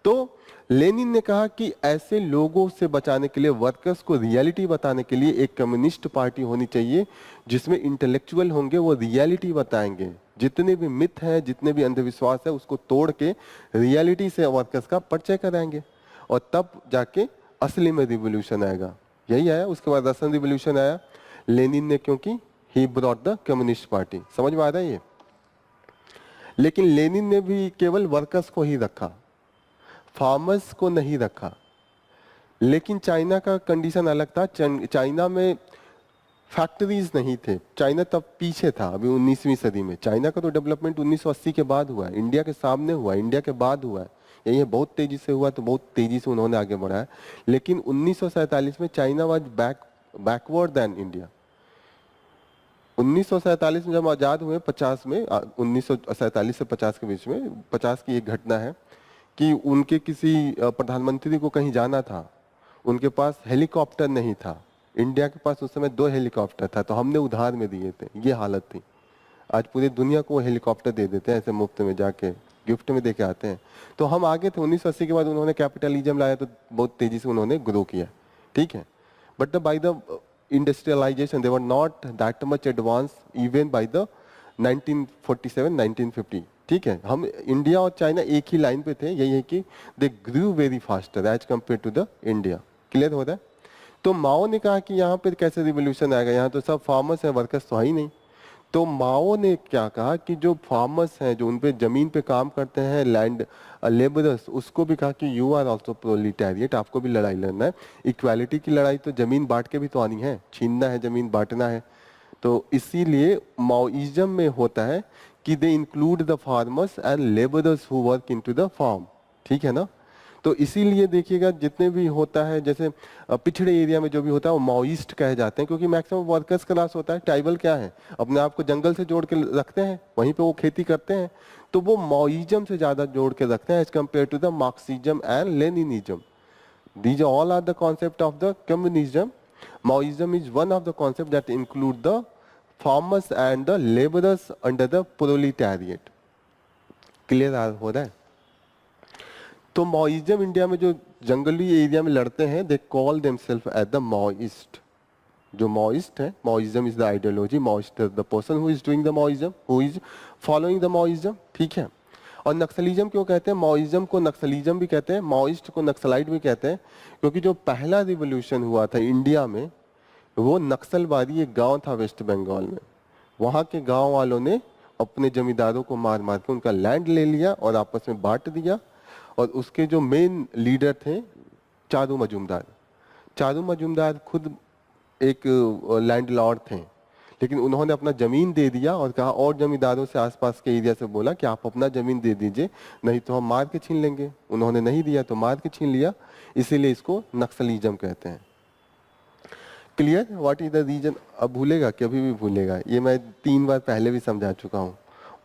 तो लेनिन ने कहा कि ऐसे लोगों से बचाने के लिए, वर्कर्स को रियलिटी बताने के लिए एक कम्युनिस्ट पार्टी होनी चाहिए जिसमें इंटेलेक्चुअल होंगे, वो रियलिटी बताएंगे। जितने भी मिथ है, जितने भी अंधविश्वास है, उसको तोड़ के रियलिटी से वर्कर्स का परिचय कराएंगे, और तब जाके असली में रिवोल्यूशन आएगा। यही आया। उसके बाद रशियन रिवोल्यूशन आया लेनिन ने, क्योंकि he brought the communist party. समझ में आ रहा है ये। लेकिन लेनिन ने भी केवल वर्कर्स को ही रखा, फार्मर्स को नहीं रखा। लेकिन चाइना का कंडीशन अलग था। चाइना में फैक्ट्रीज नहीं थे, चाइना तब पीछे था। अभी 19वीं सदी में चाइना का तो डेवलपमेंट 1980 के बाद हुआ है, इंडिया के सामने हुआ है, इंडिया के बाद हुआ है। यही है, बहुत तेजी से हुआ, तो बहुत तेजी से उन्होंने आगे बढ़ा है। लेकिन 1947 में China was backward then India. 1947 में जब आजाद हुए, 50 में 1947 से 50 के बीच में, 50 की एक घटना है कि उनके किसी प्रधानमंत्री को कहीं जाना था, उनके पास हेलीकॉप्टर नहीं था। इंडिया के पास उस समय 2 हेलीकॉप्टर था, तो हमने उधार में दिए थे। ये हालत थी। आज पूरी दुनिया को हेलीकॉप्टर दे देते हैं ऐसे मुफ्त में, जाके गिफ्ट में देके आते हैं। तो हम आगे थे। 1980 के बाद उन्होंने कैपिटलिज्म लाया, तो बहुत तेजी से उन्होंने ग्रो किया। ठीक है, but by the industrialisation they were not that much advance even by the 1947 1950। ठीक है, हम इंडिया और चाइना एक ही लाइन पे थे। यही है कि they grew very faster as compare to the India. Clear हो रहा है। तो माओ ने कहा कि यहाँ पे कैसे रिवोल्यूशन आएगा, यहाँ तो सब फार्मर्स हैं, वर्कर्स तो है ही नहीं। तो माओ ने क्या कहा कि जो फार्मर्स हैं, जो उन पे जमीन पे काम करते हैं, लैंड लेबरर्स, उसको भी कहा कि यू आर ऑल्सो प्रोलिटेरिएट, आपको भी लड़ाई लड़ना है। इक्वालिटी की लड़ाई तो जमीन बांट के भी तो आनी है, छीनना है जमीन, बांटना है। तो इसीलिए माओइज्म में होता है कि they include the farmers and labourers who work into the farm. ठीक है ना। तो इसीलिए देखिएगा जितने भी होता है, जैसे पिछड़े एरिया में जो भी होता है वो माओइस्ट कहे जाते हैं, क्योंकि मैक्सिमम वर्कर्स क्लास होता है। ट्राइबल क्या है, अपने आप को जंगल से जोड़ के रखते हैं, वहीं पे वो खेती करते हैं। तो वो माओइज्म से ज्यादा जोड़ के रखते हैं as compare to the Marxism and Leninism. These all are the concept of the communism. Maoism is one of the concept that include the farmers and the laborers under the proletariat. Clear हो रहा है। तो माओइज्म इंडिया में जो जंगली एरिया में लड़ते हैं, they call themselves as the Maoist. जो माओइस्ट है, Maoism is the ideology, Maoist is the person who is doing the Maoism, who is following the Maoism. ठीक है। और नक्सलिज्म क्यों कहते हैं, माओइज्म को नक्सलिज्म भी कहते हैं, माओइस्ट को नक्सलाइट भी कहते हैं, क्योंकि जो पहला रिवोल्यूशन हुआ था इंडिया में, वो नक्सलवादी एक गांव था वेस्ट बंगाल में। वहां के गांव वालों ने अपने जमींदारों को मार मार के उनका लैंड ले लिया और आपस में बांट दिया। और उसके जो मेन लीडर थे चारू मजूमदार। चारू मजूमदार खुद एक लैंडलॉर्ड थे, लेकिन उन्होंने अपना जमीन दे दिया और कहा, और जमींदारों से आसपास के एरिया से बोला कि आप अपना जमीन दे दीजिए, नहीं तो हम मार के छीन लेंगे। उन्होंने नहीं दिया तो मार के छीन लिया, इसीलिए इसको नक्सलिज्म कहते हैं। Clear? What is the reason? अब भूलेगा कि अभी भी भूलेगा? ये मैं 3 बार पहले भी समझा चुका हूँ।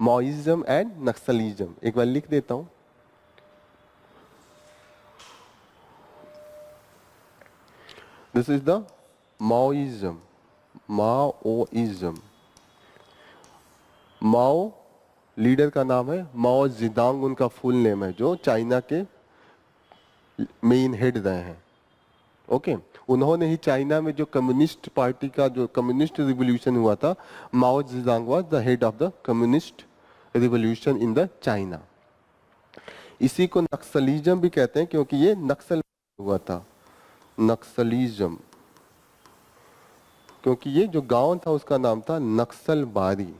माओइज्म एंड नक्सलिज्म, एक बार लिख देता हूँ। This is the Maoism, Maoism. Mao leader का नाम है, माओ जेडोंग उनका फुल नेम है, जो चाइना के मेन हेड रहे हैं। ओके, उन्होंने ही चाइना में जो कम्युनिस्ट पार्टी का जो कम्युनिस्ट रिवॉल्यूशन हुआ था, माओ Zedong was the head of the communist revolution in the China. इसी को नक्सलिज्म भी कहते हैं, क्योंकि ये नक्सल हुआ था, नक्सलिज्म, क्योंकि ये जो गांव था उसका नाम था Naxalbari.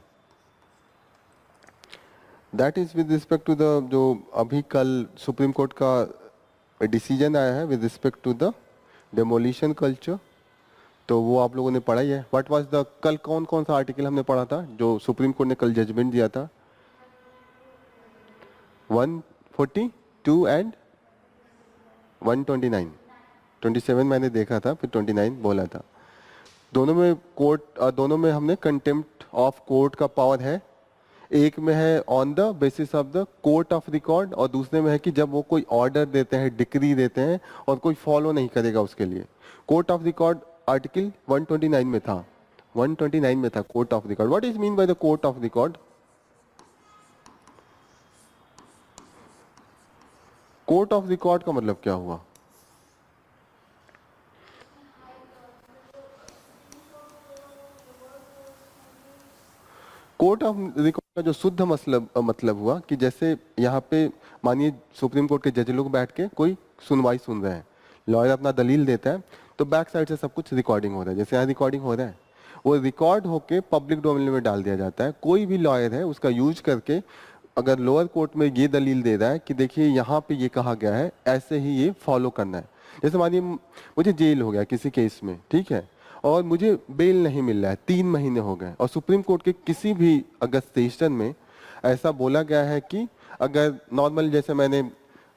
That is with respect to the, जो अभी कल सुप्रीम कोर्ट का डिसीजन आया है with respect to the demolition culture, तो वो आप लोगों ने पढ़ा ही है। व्हाट वाज द, कल कौन कौन सा आर्टिकल हमने पढ़ा था जो सुप्रीम कोर्ट ने कल जजमेंट दिया था? 142 एंड 129। 27 मैंने देखा था, फिर 29 बोला था। दोनों में कोर्ट, दोनों में हमने कंटेम्प्ट ऑफ कोर्ट का पावर है। एक में है on the basis of the court of record, और दूसरे में है कि जब वो कोई ऑर्डर देते हैं, डिक्री देते हैं और कोई फॉलो नहीं करेगा उसके लिए। कोर्ट ऑफ रिकॉर्ड आर्टिकल 129 में था, 129 में था court of record. What is mean by the court of record? Court of record का मतलब क्या हुआ? कोर्ट ऑफ रिकॉर्ड का जो शुद्ध मतलब हुआ कि जैसे यहाँ पे मानिए सुप्रीम कोर्ट के जज लोग बैठ के कोई सुनवाई सुन रहे हैं, लॉयर अपना दलील देता है, तो बैक साइड से सब कुछ रिकॉर्डिंग हो रहा है। जैसे यहाँ रिकॉर्डिंग हो रहा है, वो रिकॉर्ड होके पब्लिक डोमेन में डाल दिया जाता है। कोई भी लॉयर है उसका यूज करके अगर लोअर कोर्ट में ये दलील दे रहा है कि देखिए यहाँ पे ये कहा गया है, ऐसे ही ये फॉलो करना है। जैसे मानिए मुझे जेल हो गया किसी केस में, ठीक है, और मुझे बेल नहीं मिल रहा है, 3 महीने हो गए, और सुप्रीम कोर्ट के किसी भी अगर सेशन में ऐसा बोला गया है कि अगर नॉर्मल जैसे मैंने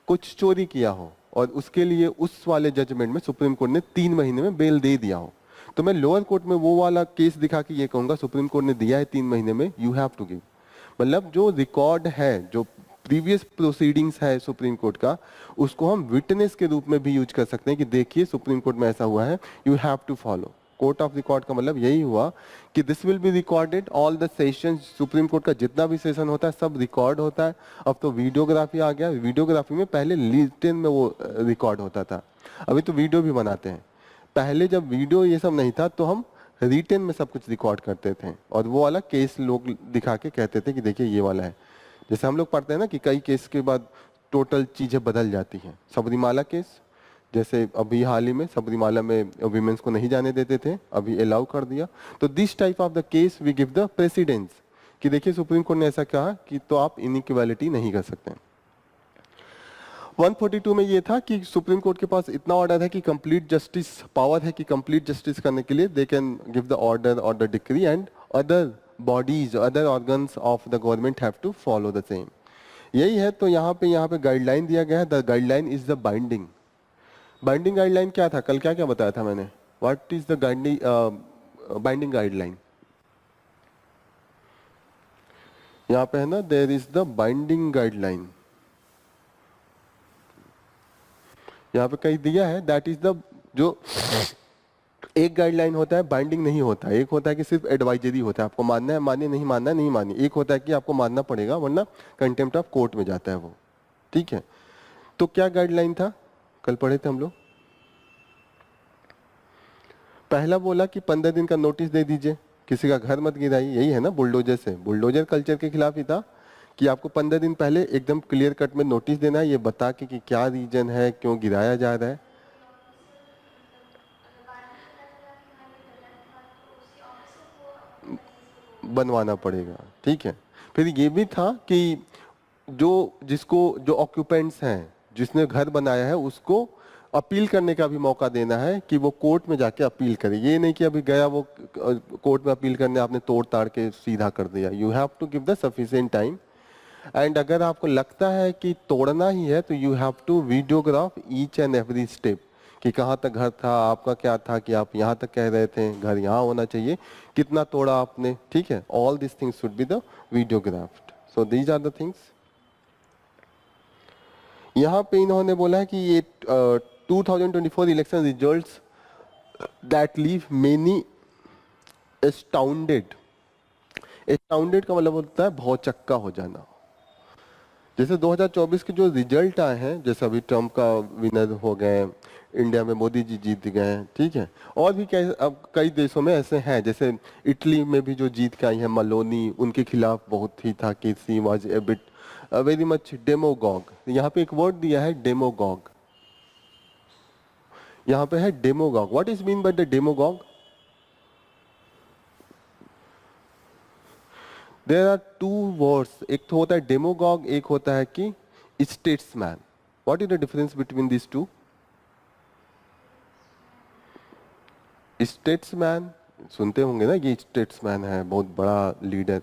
कुछ चोरी किया हो और उसके लिए उस वाले जजमेंट में सुप्रीम कोर्ट ने 3 महीने में बेल दे दिया हो, तो मैं लोअर कोर्ट में वो वाला केस दिखा के ये कहूंगा सुप्रीम कोर्ट ने दिया है 3 महीने में, यू हैव टू गिव। मतलब जो रिकॉर्ड है, जो प्रीवियस प्रोसीडिंग्स है सुप्रीम कोर्ट का, उसको हम विटनेस के रूप में भी यूज कर सकते हैं कि देखिए सुप्रीम कोर्ट में ऐसा हुआ है, you have to follow. Court of record का मतलब यही हुआ कि this will be recorded, all the sessions, Supreme Court का जितना भी सेशन होता है सब रिकॉर्ड होता है। अब तो वीडियोग्राफी आ गया, वीडियोग्राफी में पहले लिटिन में वो रिकॉर्ड होता था, अभी तो वीडियो भी बनाते हैं। पहले जब वीडियो ये सब नहीं था तो हम रिटेन में सब कुछ रिकॉर्ड करते थे, और वो वाला केस लोग दिखा के कहते थे कि देखिए ये वाला है। जैसे हम लोग पढ़ते हैं ना कि कई केस के बाद टोटल चीजें बदल जाती हैं। सबरीमाला केस, जैसे अभी हाल ही में सबरीमाला में विमेंस को नहीं जाने देते थे, अभी अलाउ कर दिया। तो this type of the case we give the precedence कि देखिए सुप्रीम कोर्ट ने ऐसा कहा कि तो आप इनइक्वालिटी नहीं कर सकते। 142 में ये था कि सुप्रीम कोर्ट के पास इतना ऑर्डर है कि कंप्लीट जस्टिस, पावर है कि कंप्लीट जस्टिस करने के लिए they can give the order और the decree, and other bodies, other organs of the government have to follow the same. यही है। तो यहाँ पे गाइडलाइन दिया गया है, the guideline is the binding. Binding guideline क्या था? कल क्या क्या बताया था मैंने? What is the binding guideline? यहाँ पे है ना, there is the binding guideline, यहाँ पे कहीं दिया है। दैट इज द, जो एक गाइडलाइन होता है बाइंडिंग नहीं होता, एक होता है कि सिर्फ एडवाइजरी होता है, आपको मानना है मानिए, नहीं मानना है नहीं मानिए। एक होता है कि आपको मानना पड़ेगा वरना कंटेम्प्ट ऑफ कोर्ट में जाता है वो, ठीक है। तो क्या गाइडलाइन था? कल पढ़े थे हम लोग। पहला बोला कि 15 दिन का नोटिस दे दीजिए, किसी का घर मत गिराइए, यही है ना बुलडोजर से, बुलडोजर कल्चर के खिलाफ ही था कि आपको 15 दिन पहले एकदम क्लियर कट में नोटिस देना है, ये बता के कि क्या रीजन है, क्यों गिराया जा रहा है। बनवाना पड़ेगा, ठीक है। फिर ये भी था कि जो ऑक्यूपेंट्स हैं, जिसने घर बनाया है, उसको अपील करने का भी मौका देना है कि वो कोर्ट में जाके अपील करे। ये नहीं कि अभी गया वो कोर्ट में अपील करने, आपने तोड़ ताड़ के सीधा कर दिया। You have to give the sufficient time. And अगर आपको लगता है कि तोड़ना ही है तो you have to videograph each and every step, कि कहाँ तक घर था, आपका क्या था, कि आप यहाँ तक कह रहे थे, घर यहाँ होना चाहिए, कितना तोड़ा आपने, ठीक है। All this things should be the videographed. So these are the things. यहाँ पे इन्होंने बोला है कि ये 2024 election results that leave many astounded. Astounded का मतलब होता है भौचक्का हो जाना। जैसे 2024 के जो रिजल्ट आए हैं, जैसे अभी ट्रम्प का विनर हो गए, इंडिया में मोदी जी जीत गए, ठीक है। और भी अब कई देशों में ऐसे हैं, जैसे इटली में भी जो जीत के आई है मलोनी, उनके खिलाफ बहुत ही था कि she was a bit very much demagogue. यहाँ पे एक वर्ड दिया है डेमोगॉग, यहाँ पे है demagogue. What is mean by the demagogue? There are two words, एक तो होता है डेमोगॉग, एक होता है कि statesman. What is the difference between this two? Statesman सुनते होंगे ना, ये स्टेट्समैन है, बहुत बड़ा लीडर।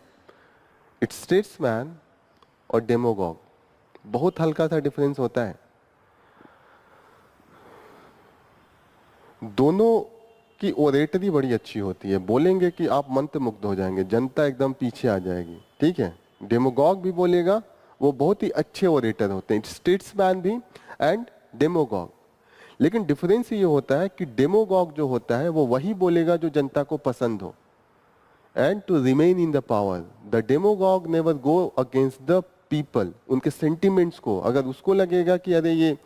इट्स स्टेट्समैन और डेमोगॉग बहुत हल्का सा डिफरेंस होता है। दोनों की ओरेटरी बड़ी अच्छी होती है, बोलेंगे कि आप मंत्रमुग्ध हो जाएंगे, जनता एकदम पीछे आ जाएगी, ठीक है। डेमोगॉग भी बोलेगा, वो बहुत ही अच्छे ओरेटर होते हैं, स्टेट्समैन भी एंड डेमोगॉग। लेकिन डिफरेंस ये होता है कि डेमोगॉग जो होता है वो वही बोलेगा जो जनता को पसंद हो, and to remain in the power the demagogue never go against the people. उनके सेंटिमेंट्स को, अगर उसको लगेगा कि अरे ये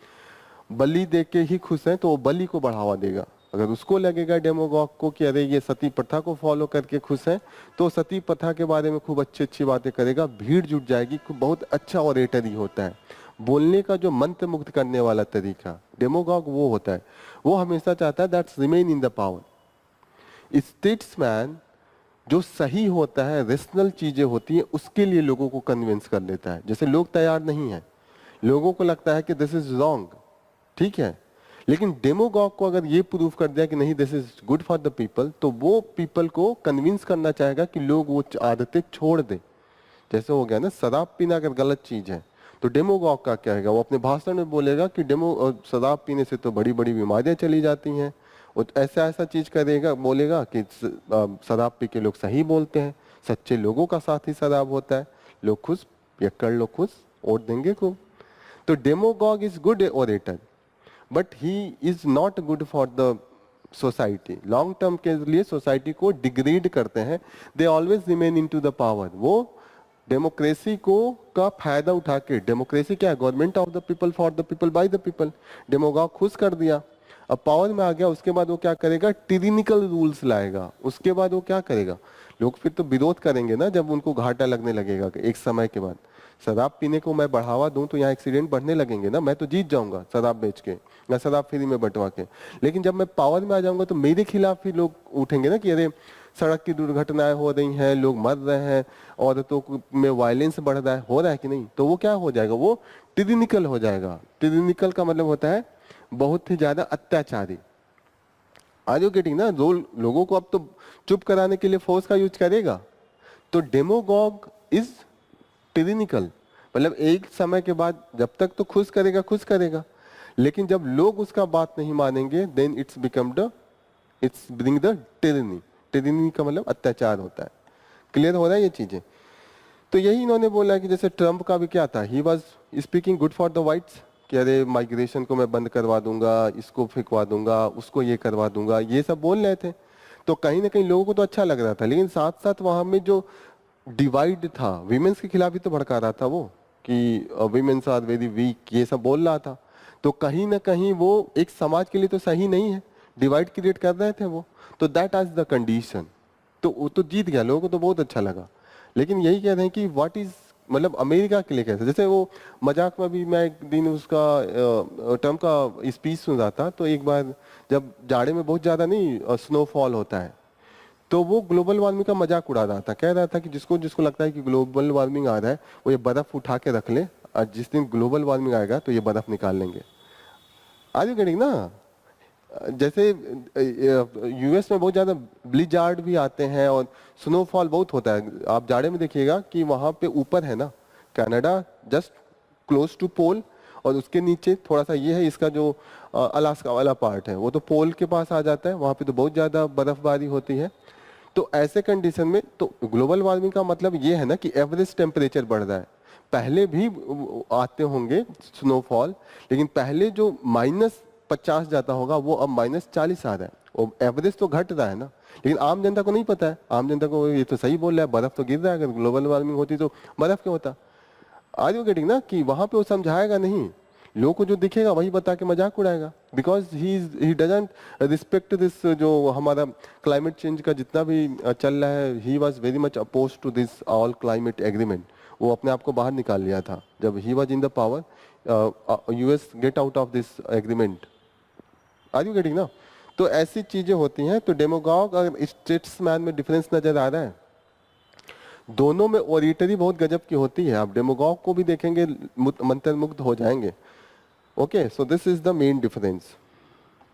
बलि दे के ही खुश है, तो वो बलि को बढ़ावा देगा। अगर उसको लगेगा डेमोगॉग को कि अरे ये सती प्रथा को फॉलो करके खुश है, तो सती प्रथा के बारे में खूब अच्छी अच्छी बातें करेगा, भीड़ जुट जाएगी। बहुत अच्छा ऑरेटर ही होता है, बोलने का जो मंत्र मुग्ध करने वाला तरीका डेमोगॉग वो होता है। वो हमेशा चाहता है that's remain in the power. Statesman जो सही होता है, रेशनल चीजें होती हैं, उसके लिए लोगों को कन्विंस कर लेता है। जैसे लोग तैयार नहीं है, लोगों को लगता है कि दिस इज रॉन्ग, ठीक है, लेकिन डेमोगॉग को अगर ये प्रूव कर दिया कि नहीं this is good for the people, तो वो पीपल को कन्विंस करना चाहेगा कि लोग वो आदतें छोड़ दें। जैसे हो गया ना, शराब पीना अगर गलत चीज है, तो डेमोगॉग का क्या है, वो अपने भाषण में बोलेगा कि शराब पीने से तो बड़ी बड़ी बीमारियां चली जाती हैं। वो ऐसा ऐसा चीज करेगा, बोलेगा कि शराब पी के लोग सही बोलते हैं, सच्चे लोगों का साथ ही शराब होता है, लोग खुश, पियक्कड़ लोग खुश, वोट देंगे खूब। तो demagogue is good orator, but he is not good for the society. Long term के लिए सोसाइटी को डिग्रेड करते हैं। They always remain in to the power. वो डेमोक्रेसी को का फायदा उठा के, डेमोक्रेसी क्या है, government of the people for the people by the people. Demagogue खुश कर दिया, अब पावर में आ गया, उसके बाद वो क्या करेगा, टिरिनिकल रूल्स लाएगा। उसके बाद वो क्या करेगा, लोग फिर तो विरोध करेंगे ना, जब उनको घाटा लगने लगेगा एक समय के बाद। शराब पीने को मैं बढ़ावा दूं तो यहाँ एक्सीडेंट बढ़ने लगेंगे ना, मैं तो जीत जाऊंगा शराब बेच के या शराब फ्री में बंटवा के। लेकिन जब मैं पावर में आ जाऊंगा तो मेरे खिलाफ ही लोग उठेंगे ना कि अरे सड़क की दुर्घटनाएं हो रही हैं, लोग मर रहे हैं, औरतों में वायलेंस बढ़ रहा है, हो रहा है कि नहीं। तो वो क्या हो जाएगा, वो टिरिनिकल हो जाएगा। टिरिनिकल का मतलब होता है बहुत ही ज्यादा अत्याचारी। आज यू गेटिंग ना, लोगों को अब तो चुप कराने के लिए फोर्स का यूज करेगा। तो डेमोगॉग इज टिरिनिकल, मतलब एक समय के बाद जब तक तो खुश करेगा, लेकिन जब लोग उसका बात नहीं मानेंगे, then it's bring the tyranny. Tyranny का मतलब अत्याचार होता है। क्लियर हो रहा है ये चीजें? तो यही इन्होंने बोला कि जैसे ट्रम्प का भी क्या था, he was speaking good for the whites, कि अरे माइग्रेशन को मैं बंद करवा दूंगा, इसको फेंकवा दूंगा, उसको ये करवा दूंगा, ये सब बोल रहे थे। तो कहीं ना कहीं लोगों को तो अच्छा लग रहा था, लेकिन साथ साथ वहां में जो डिवाइड था, विमेंस के खिलाफ भी तो भड़का रहा था वो, कि विमेंस आर वेरी वीक, ये सब बोल रहा था। तो कहीं ना कहीं वो एक समाज के लिए तो सही नहीं है, डिवाइड क्रिएट कर रहे थे वो। तो दैट आज द कंडीशन। तो वो तो जीत गया, लोगों को तो बहुत अच्छा लगा। लेकिन यही कह रहे हैं कि व्हाट इज, मतलब अमेरिका के लिए कैसे, जैसे वो मजाक में भी मैं एक दिन उसका ट्रम्प का स्पीच सुन रहा था, तो एक बार जब जाड़े में बहुत ज्यादा नहीं स्नोफॉल होता है, तो वो ग्लोबल वार्मिंग का मजाक उड़ा रहा था, कह रहा था कि जिसको जिसको लगता है कि ग्लोबल वार्मिंग आ रहा है, वो ये बर्फ उठा के रख ले, और जिस दिन ग्लोबल वार्मिंग आएगा तो ये बर्फ निकाल लेंगे। आर यू गेटिंग ना? जैसे यूएस में बहुत ज़्यादा ब्लिजार्ड भी आते हैं और स्नोफॉल बहुत होता है। आप जाड़े में देखिएगा कि वहाँ पे ऊपर है ना कनाडा, जस्ट क्लोज टू पोल, और उसके नीचे थोड़ा सा ये है, इसका जो अलास्का वाला पार्ट है वो तो पोल के पास आ जाता है, वहाँ पे तो बहुत ज़्यादा बर्फबारी होती है। तो ऐसे कंडीशन में तो ग्लोबल वार्मिंग का मतलब ये है ना कि एवरेज टेम्परेचर बढ़ रहा है। पहले भी आते होंगे स्नोफॉल, लेकिन पहले जो -50 जाता होगा वो अब -40 आ रहा है, और एवरेज तो घट रहा है ना। लेकिन आम जनता को नहीं पता है, आम जनता को ये तो सही बोल रहा है, बर्फ तो गिर रहा है, अगर ग्लोबल वार्मिंग होती तो बर्फ क्यों होता? आर यू गेटिंग ना? कि वहां पे वो समझाएगा नहीं, लोगों को जो दिखेगा वही बता के मजाक उड़ाएगा, because he doesn't respect this. जो हमारा क्लाइमेट चेंज का जितना भी चल रहा है, he was very much oppose to this all climate agreement. वो अपने आप को बाहर निकाल लिया था जब he was in the power. US get out of this agreement. Are you getting ना? तो ऐसी चीजें होती हैं। तो डेमोगॉग और स्टेट्समैन में डिफरेंस नजर आ रहा है। दोनों में ओरिटरी बहुत गजब की होती है, आप डेमोगॉग को भी देखेंगे मंत्रमुग्ध हो जाएंगे। Okay, so this is the main difference.